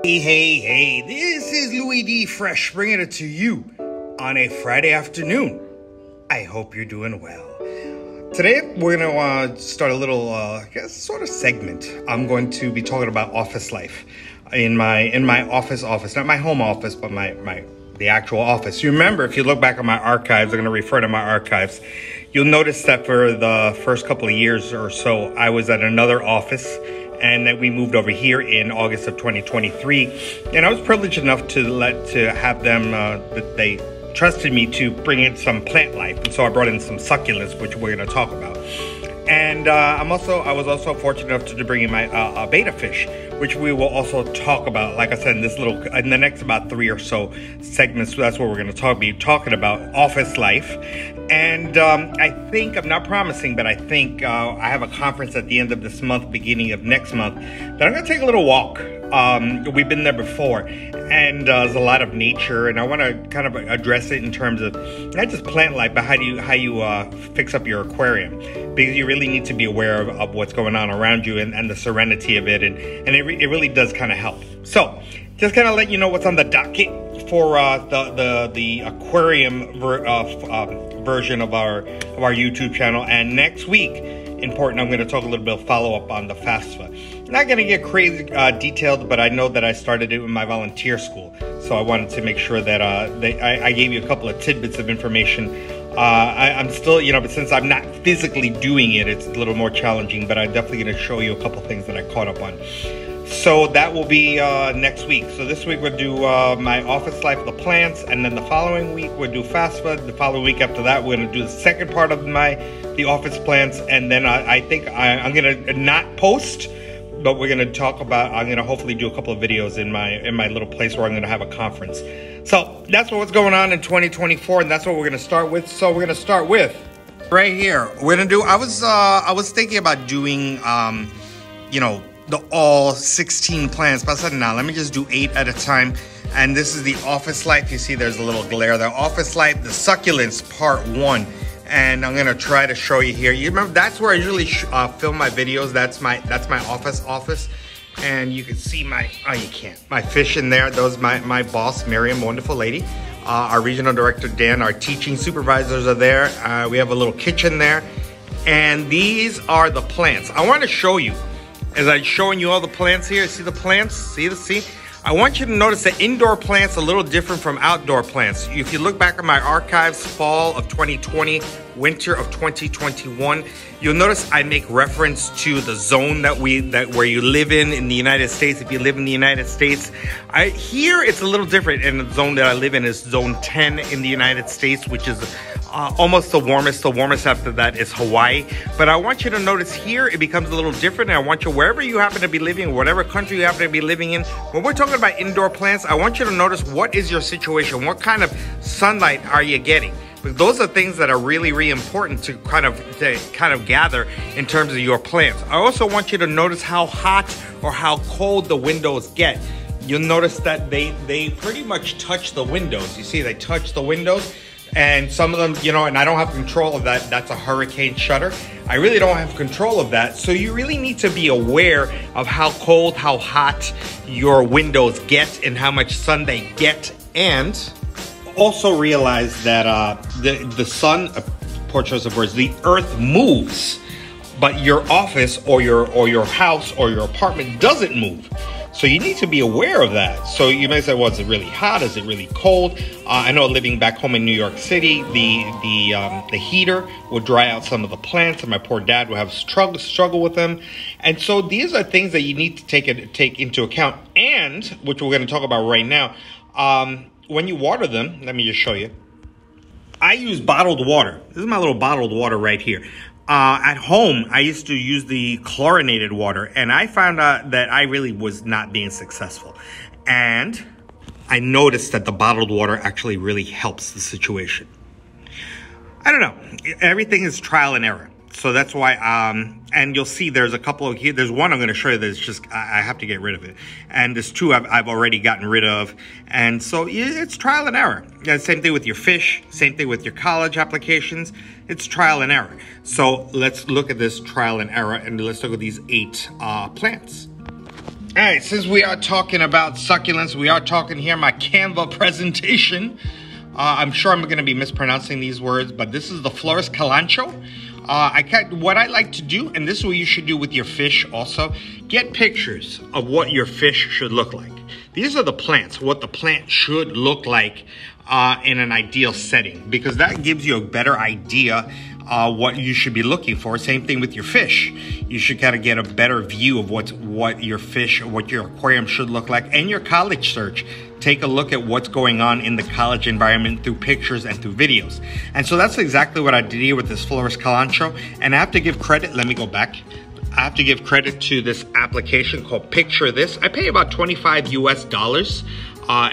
Hey, this is Louis D. Fresh bringing it to you on a Friday afternoon. I hope you're doing well. Today, we're going to start a little, sort of segment. I'm going to be talking about office life in my office, not my home office, but the actual office. You remember, if you look back at my archives, I'm going to refer to my archives, you'll notice that for the first couple of years or so, I was at another office, and then we moved over here in August of 2023. And I was privileged enough to have them, that they trusted me to bring in some plant life. And so I brought in some succulents, which we're going to talk about. And I was also fortunate enough to bring in my beta fish, which we will also talk about. Like I said, in the next about 3 or so segments, that's what we're going to be talking about, office life. And I think, I'm not promising, but I think I have a conference at the end of this month, beginning of next month, that I'm going to take a little walk. We've been there before, and there's a lot of nature, and I want to kind of address it in terms of not just plant life, but how you fix up your aquarium, because you really need to be aware of what's going on around you and the serenity of it, and it really does kind of help. So just kind of let you know what's on the docket for the aquarium version of our YouTube channel. And next week, important, I'm going to talk a little bit of follow-up on the FAFSA. Not going to get crazy detailed, but I know that I started it with my volunteer school, so I wanted to make sure that I gave you a couple of tidbits of information. I'm still, but since I'm not physically doing it, it's a little more challenging, but I'm definitely going to show you a couple things that I caught up on. So that will be next week. So this week we'll do my office life of the plants, and then the following week we'll do FAFSA. The following week after that, we're going to do the second part of the office plants, and then I think I'm going to not post, but we're going to talk about, I'm going to hopefully do a couple of videos in my little place where I'm going to have a conference. So that's what's going on in 2024, and that's what we're going to start with. So we're going to start with right here. We're going to do, I was thinking about doing, the all 16 plants, but I said, nah, let me just do 8 at a time. And this is the office life. You see there's a little glare there. Office life, the Succulents-Part One. And I'm gonna try to show you here. You remember, that's where I usually film my videos. That's my office. And you can see my fish in there. Those my boss, Miriam, wonderful lady. Our regional director, Dan, our teaching supervisors are there. We have a little kitchen there. And these are the plants. I want to show you, as I'm showing you all the plants here, see the plants? See? I want you to notice that indoor plants are a little different from outdoor plants. If you look back at my archives, fall of 2020, winter of 2021, you'll notice I make reference to the zone where you live in the United States. If you live in the United States, here it's a little different. And the zone that I live in is zone 10 in the United States, which is almost the warmest. The warmest after that is Hawaii. But I want you to notice here it becomes a little different. And I want you, wherever you happen to be living, whatever country you happen to be living in, when we're talking about indoor plants, I want you to notice what is your situation, what kind of sunlight are you getting. But those are things that are really, really important to kind of gather in terms of your plants. I also want you to notice how hot or how cold the windows get. You'll notice that they pretty much touch the windows. You see, they touch the windows. And some of them, and I don't have control of that. That's a hurricane shutter. I really don't have control of that. So you really need to be aware of how cold, how hot your windows get and how much sun they get. And also realize that the sun, portraits of words, the earth moves, but your office or your house or your apartment doesn't move. So you need to be aware of that. So you may say, well, is it really hot? Is it really cold? I know living back home in New York City, the heater will dry out some of the plants, and my poor dad will have struggle with them. And so these are things that you need to take into account, and which we're going to talk about right now. When you water them, let me just show you. I use bottled water. This is my little bottled water right here. At home, I used to use the chlorinated water, and I found out that I really was not being successful. And I noticed that the bottled water actually really helps the situation. I don't know. Everything is trial and error. So that's why, and you'll see there's a couple of here. There's one I'm going to show you that's just, I have to get rid of it. And there's two I've already gotten rid of. And so it's trial and error. Yeah, same thing with your fish, same thing with your college applications. It's trial and error. So let's look at this trial and error, and let's look at these 8 plants. All right, since we are talking about succulents, we are talking here my Canva presentation. I'm sure I'm going to be mispronouncing these words, but this is the Flores Calancho. What I like to do, and this is what you should do with your fish also, get pictures of what your fish should look like. These are the plants, what the plant should look like in an ideal setting, because that gives you a better idea what you should be looking for. Same thing with your fish. You should kind of get a better view of what your fish, what your aquarium should look like, and your college search. Take a look at what's going on in the college environment through pictures and through videos. And so that's exactly what I did here with this Flores Calancho. And I have to give credit, let me go back. I have to give credit to this application called Picture This. I pay about $25 US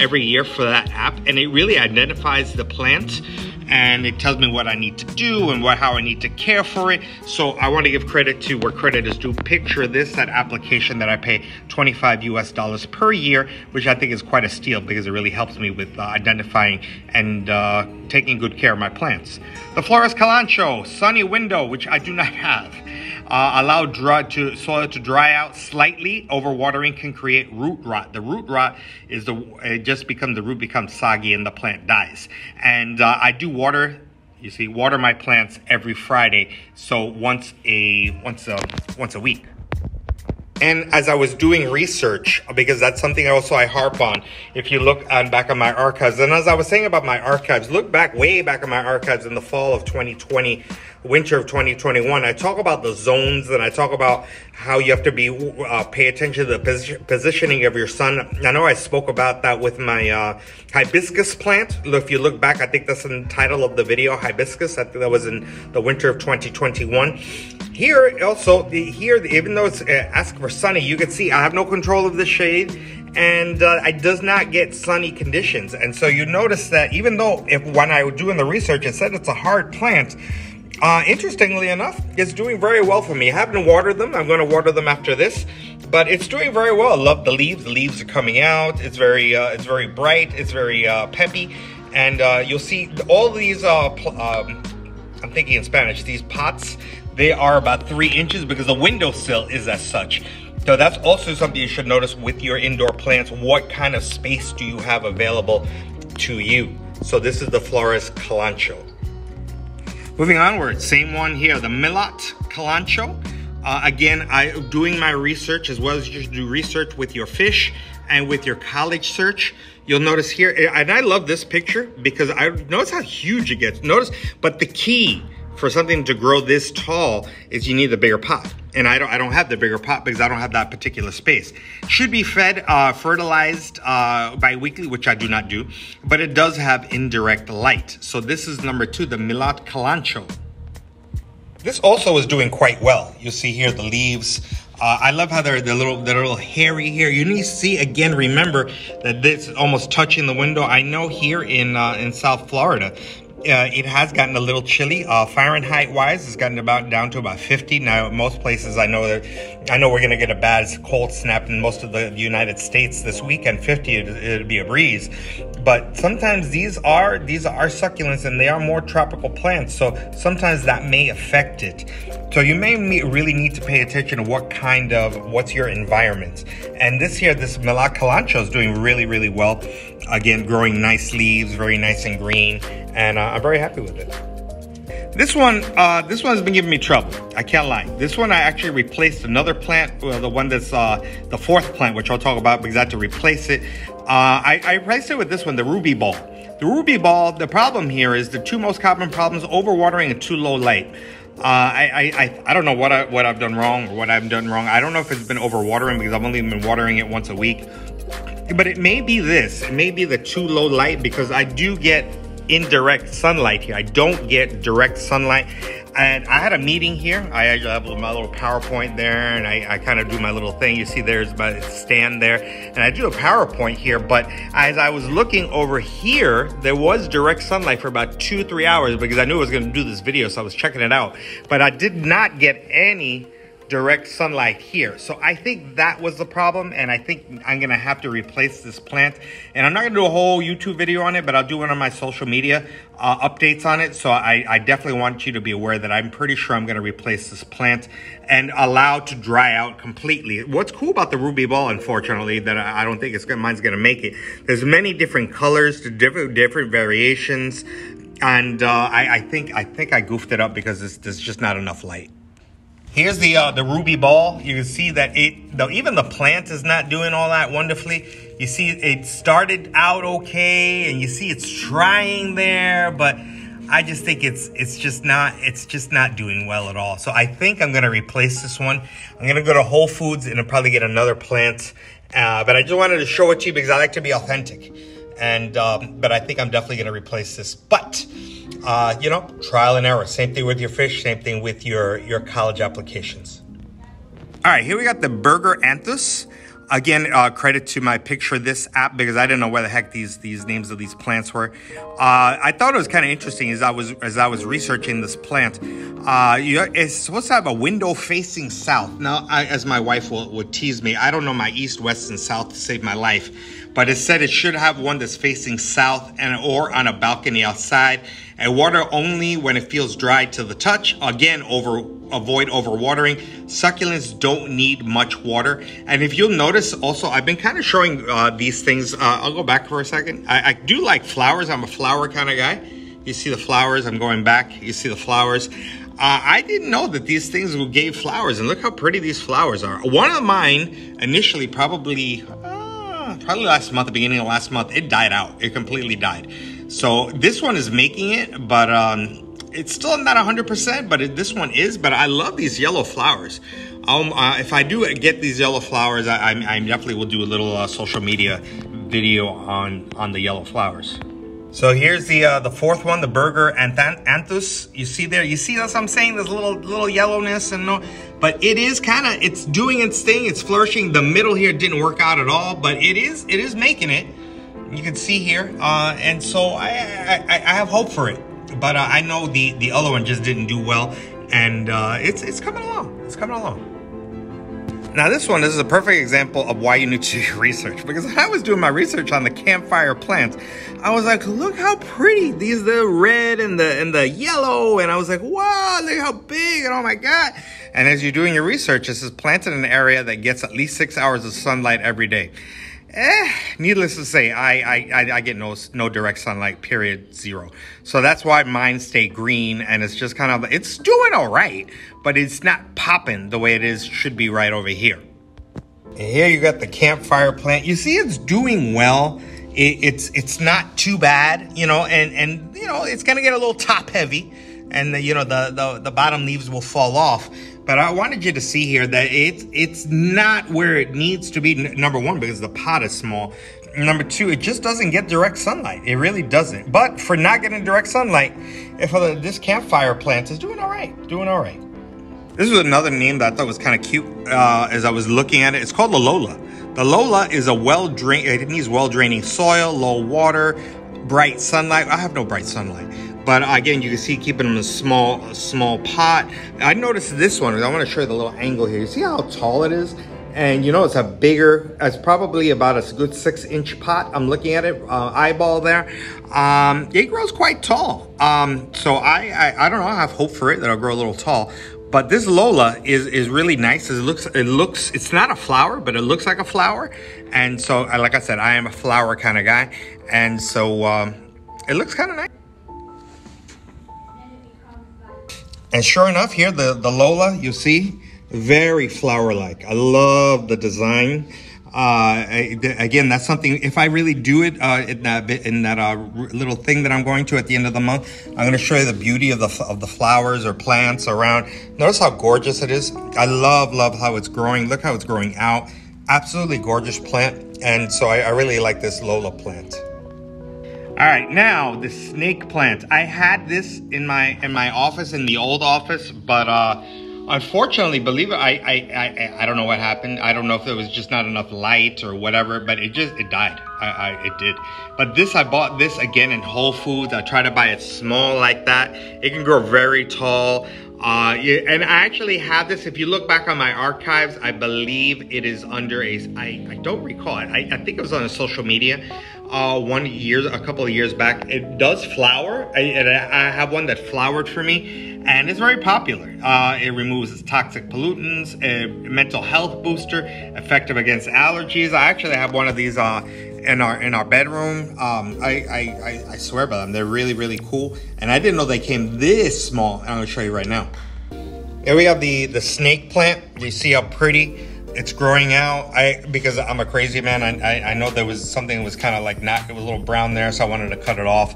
every year for that app, and it really identifies the plant and it tells me what I need to do and how I need to care for it. So I want to give credit to where credit is due. Picture This, that application that I pay $25 US per year, which I think is quite a steal because it really helps me with identifying and taking good care of my plants. The Flores Calancho Sunny Window, which I do not have. Allow soil to dry out slightly. Overwatering can create root rot. The root rot is the root becomes soggy and the plant dies. And I do water my plants every Friday, so once a week. And as I was doing research, because that's something I harp on, if you look back on my archives, and as I was saying about my archives, look back, way back in my archives in the fall of 2020, winter of 2021, I talk about the zones, and I talk about how you have to pay attention to the positioning of your sun. I know I spoke about that with my hibiscus plant. If you look back, I think that's the title of the video, hibiscus. I think that was in the winter of 2021. Here also, even though it's asking for sunny, you can see I have no control of the shade, and it does not get sunny conditions. And so you notice that even though when I was doing the research, it said it's a hard plant, interestingly enough, it's doing very well for me. I haven't watered them. I'm going to water them after this, but it's doing very well. I love the leaves. The leaves are coming out. It's very bright. It's very peppy, and you'll see all these. I'm thinking in Spanish. These pots. They are about 3 inches because the windowsill is as such. So that's also something you should notice with your indoor plants. What kind of space do you have available to you? So this is the Flores Calancho. Moving onward, same one here, the Milot Calancho. Again, I'm doing my research as well as you should do research with your fish and with your college search. You'll notice here, and I love this picture because I notice how huge it gets. But the key for something to grow this tall is you need the bigger pot. And I don't have the bigger pot because I don't have that particular space. Should be fed, fertilized bi-weekly, which I do not do, but it does have indirect light. So this is number 2, the Milot Calancho. This also is doing quite well. You'll see here the leaves. I love how they're a little hairy here. You need to see, again, remember that this is almost touching the window. I know here in South Florida, it has gotten a little chilly. Fahrenheit-wise, it's gotten down to about 50. Now, most places I know we're going to get a bad cold snap in most of the United States this weekend. 50, it'd be a breeze. But sometimes these are succulents, and they are more tropical plants. So sometimes that may affect it. So you may really need to pay attention to what's your environment. And this Milot Calancho is doing really, really well. Again, growing nice leaves, very nice and green, and I'm very happy with it. This one has been giving me trouble. I can't lie. This one I actually replaced another plant, the one that's the 4th plant, which I'll talk about because I had to replace it. I replaced it with this one, the ruby ball. The ruby ball. The problem here is the 2 most common problems: overwatering and too low light. I don't know what I've done wrong or what I've done wrong. I don't know if it's been overwatering because I've only been watering it once a week. But it may be this. It may be the too low light because I do get indirect sunlight here. I don't get direct sunlight. And I had a meeting here. I actually have my little PowerPoint there, and I kind of do my little thing. You see there's my stand there, and I do a PowerPoint here. But as I was looking over here, there was direct sunlight for about 2-3 hours because I knew I was going to do this video, so I was checking it out. But I did not get any direct sunlight here. So I think that was the problem, and I think I'm gonna have to replace this plant. And I'm not gonna do a whole YouTube video on it, but I'll do one on my social media updates on it. So I definitely want you to be aware that I'm pretty sure I'm gonna replace this plant and allow it to dry out completely. What's cool about the ruby ball, unfortunately, that I don't think mine's gonna make it. There's many different colors, different variations. And I think I goofed it up because there's just not enough light. Here's the ruby ball. You can see that even the plant is not doing all that wonderfully. You see it started out okay, and you see it's trying there, but I just think it's just not doing well at all. So I think I'm gonna replace this one. I'm gonna go to Whole Foods and I'll probably get another plant. But I just wanted to show it to you because I like to be authentic. And but I think I'm definitely going to replace this. But you know, trial and error. Same thing with your fish. Same thing with your college applications. All right, here we got the burger anthus. Again, credit to my picture of this app because I didn't know where the heck these names of these plants were. I thought it was kind of interesting as I was researching this plant. It's supposed to have a window facing south. Now, as my wife would tease me, I don't know my east, west, and south to save my life. But it said it should have one that's facing south or on a balcony outside. And water only when it feels dry to the touch. Again, avoid overwatering. Succulents don't need much water. And if you'll notice also, I've been kind of showing these things. I'll go back for a second. I do like flowers. I'm a flower kind of guy. You see the flowers. I'm going back. You see the flowers. I didn't know that these things gave flowers. And look how pretty these flowers are. One of mine initially probably last month, the beginning of last month, it died out. It completely died. So this one is making it, but it's still not 100%, but this one is. But I love these yellow flowers. If I do get these yellow flowers, I definitely will do a little social media video on the yellow flowers. So here's the fourth one, the burger anthus. You see there, you see that's what I'm saying, there's a little yellowness and no, but it is it's doing its thing, it's flourishing. The middle here didn't work out at all, but it is making it. You can see here, and so I have hope for it. But I know the other one just didn't do well, and it's coming along. It's coming along. Now this is a perfect example of why you need to do your research, because when I was doing my research on the campfire plants, I was like, look how pretty these, the red and the yellow, and I was like, wow, look how big, and oh my God. And as you're doing your research, this is planted in an area that gets at least 6 hours of sunlight every day. Needless to say, I get no direct sunlight, period, zero. So that's why mine stay green, and it's just kind of, it's doing all right, but it's not popping the way it should be right over here. And here you got the campfire plant. You see it's doing well. It's not too bad, you know, and you know, it's gonna get a little top heavy, and the bottom leaves will fall off. But I wanted you to see here that it's not where it needs to be. Number one, because the pot is small. Number two, it just doesn't get direct sunlight. It really doesn't. But for not getting direct sunlight, this campfire plant is doing all right. Doing all right. This is another name that I thought was kind of cute as I was looking at it. It's called the Lola. The Lola is a it needs well-draining soil, low water, bright sunlight. I have no bright sunlight. But again, you can see keeping them in a small pot. I noticed this one. I want to show you the little angle here. You see how tall it is? And you know, it's it's probably about a good 6-inch pot. I'm looking at it, eyeball there. It grows quite tall. So I don't know, I have hope for it that it'll grow a little tall. But this Lola is really nice. It looks, it's not a flower, but it looks like a flower. And so, like I said, I am a flower kind of guy. And so it looks kind of nice. And sure enough, here, the Lola, you see, very flower-like. I love the design. Again, that's something, if I really do it in that little thing that I'm going to at the end of the month, I'm going to show you the beauty of the flowers or plants around. Notice how gorgeous it is. I love how it's growing. Look how it's growing out. Absolutely gorgeous plant. And so I really like this Lola plant. All right, now the snake plant. I had this in my office, in the old office, but unfortunately, believe it, I don't know what happened. I don't know if there was just not enough light or whatever, but it died. It did. But I bought this again in Whole Foods. I try to buy it small like that. It can grow very tall. And I actually have this. If you look back on my archives, I believe it is under I don't recall it. I think it was on social media a couple of years back. It does flower. I have one that flowered for me, and it's very popular. It removes toxic pollutants, a mental health booster, effective against allergies. I actually have one of these in our bedroom. I swear by them. They're really, really cool. And I didn't know they came this small. I'm gonna show you right now. Here we have the snake plant. You see how pretty it's growing out. Because I'm a crazy man, I know there was something that was kind of like it was a little brown there, so I wanted to cut it off.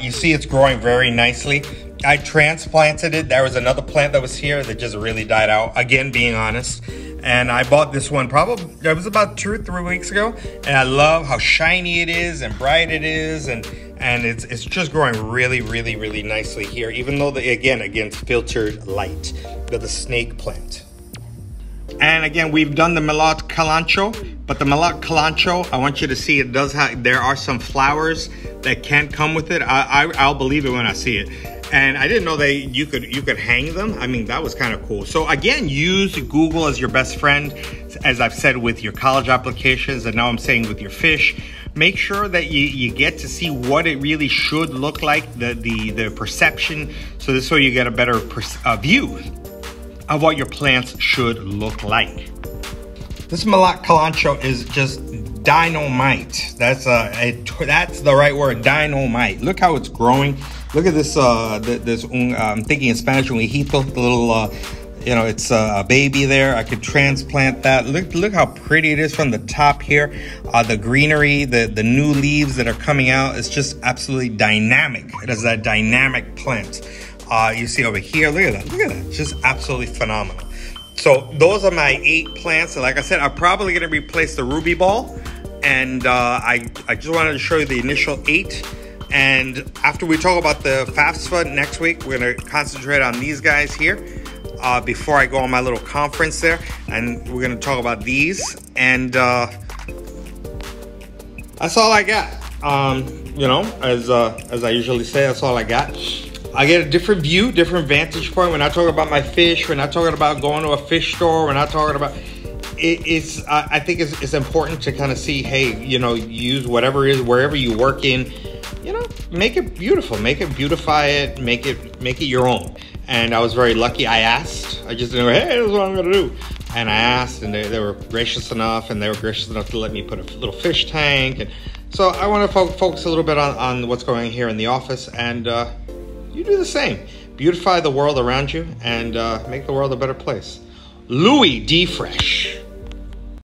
You see it's growing very nicely. I transplanted it. There was another plant that was here that just really died out, again, being honest. And I bought this one it was about 2 or 3 weeks ago. And I love how shiny it is and bright it is. And it's just growing really, really, really nicely here, even though, against filtered light. The snake plant. And again, we've done the Malot Calancho, but the Malot Calancho, I want you to see there are some flowers that can come with it. I'll believe it when I see it. And I didn't know you could hang them. I mean, that was kind of cool. So again, use Google as your best friend, as I've said with your college applications, and now I'm saying with your fish. Make sure that you get to see what it really should look like, the perception, so this way you get a better view of what your plants should look like. This Malot Calancho is just dynamite. That's the right word, dynamite. Look how it's growing. Look at this. I'm thinking in Spanish, un hijito, the little, it's a baby there. I could transplant that. Look how pretty it is from the top here. The greenery, the new leaves that are coming out. It's just absolutely dynamic. It is a dynamic plant. You see over here, look at that. It's just absolutely phenomenal. So those are my 8 plants. And like I said, I'm probably going to replace the ruby ball. And I just wanted to show you the initial 8. And after we talk about the FAFSA next week, we're going to concentrate on these guys here before I go on my little conference there. And we're going to talk about these. And that's all I got. As I usually say, that's all I got. I get a different view, different vantage point when I talk about my fish. We're not talking about going to a fish store. We're not talking about... I think it's important to kind of see, hey, use whatever it is, wherever you work in, make it beautiful, beautify it, make it your own. And I was very lucky. I asked. I just didn't go, hey, this is what I'm gonna do. And I asked, and they were gracious enough, and they were gracious enough to let me put a little fish tank. And so I want to focus a little bit on what's going on here in the office, and you do the same. Beautify the world around you, and make the world a better place. Louis D. Fresh.